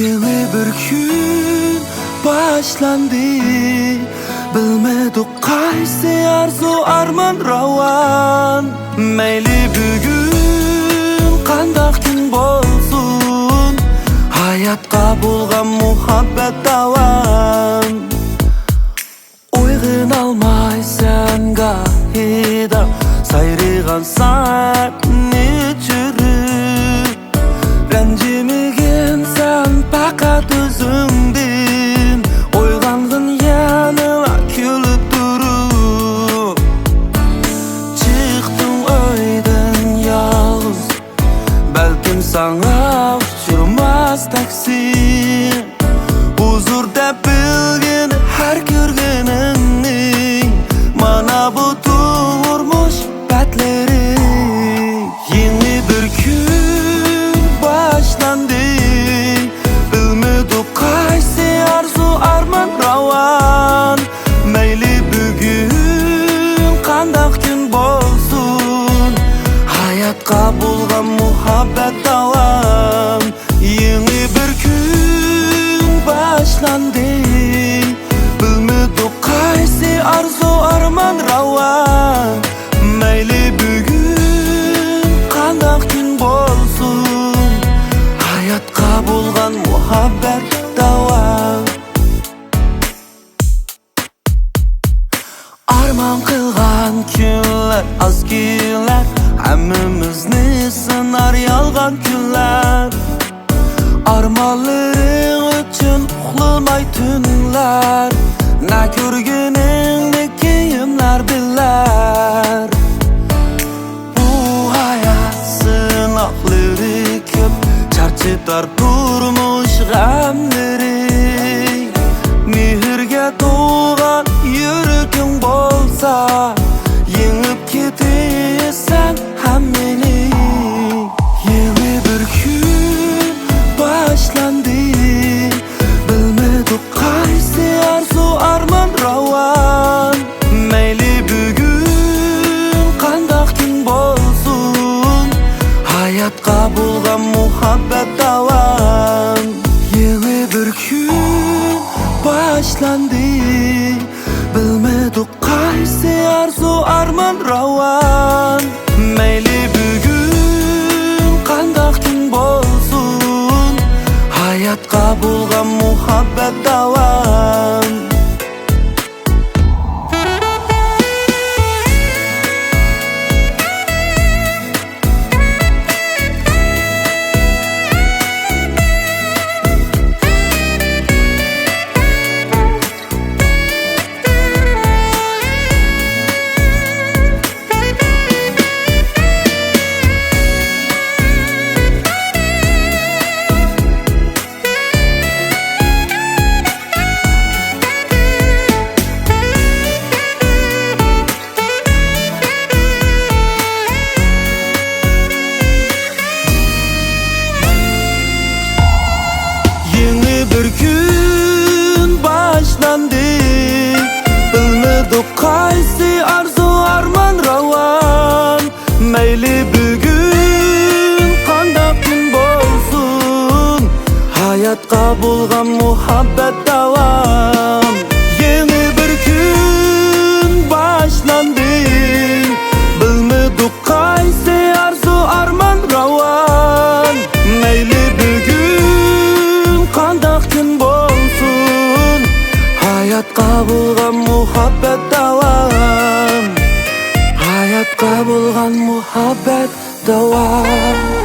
Yeni bir gün başlandı. Bilmedik qaysi arzu arman ravan. Meyli bugün qandaq kun bolsun, hayatqa bo'lgan muhabbet davam. Uyg'un almaysan gahida, sayrigan seni chürüp, ranjimigin sen faqat o'zingdin. Uyg'ong'in yanıma kulib turup, chiqdim uydan yolg'iz, balkim sana uchirmas taksi. Huzurda bilgin har ko'rganingning mana bu turmush batlari. Yeni bir kun başlandı. Bilmedik qaysi arzu arman ravan. Meyli bugün qandaq kun bolsun, hayatqa bo'lgan muhabbet davam. Yeni bir gün başlandı. Bilmedik qaysi arzu arman ravan. Meyli bugün qandaq kun bolsun, hayatqa bo'lgan muhabbet davam. Arman qilgan kunlar az kunlar, hammamizni sinar yolg'on kunlar. Armonlaring uchun uxlamay tunlar, na ko'rganingni kiyimlar bilar. Bu hayat sinoqlari ko'p, charchitar turmush g'amlari. Mehrga to'g'an yuraging bo'lsa, yengib ketasan hammani. Yeni bir kun başlandı. Bilmedik qaysi arzu arman ravan. Meyli bugün qandaq kun bolsun, hayatqa bo'lgan muhabbet davam. Yeni bir gün başlandı. Bilmedik qaysi arzu arman ravan. Meyli bugün qandaq kun bolsun, hayatqa bo'lgan muhabbet davam. Bir gün başlandı. Bilmedik qaysi arzu arman ravan. Meyli bugün qandaq kun bolsun, hayatqa bo'lgan muhabbet davam. Yeni bir gün başlandı. Bilmedik qaysi arzu arman ravan. Meyli bugün qandaq kun bolsun, hayatqa bo'lgan muhabbet davam. Hayatqa bo'lgan muhabbet davam.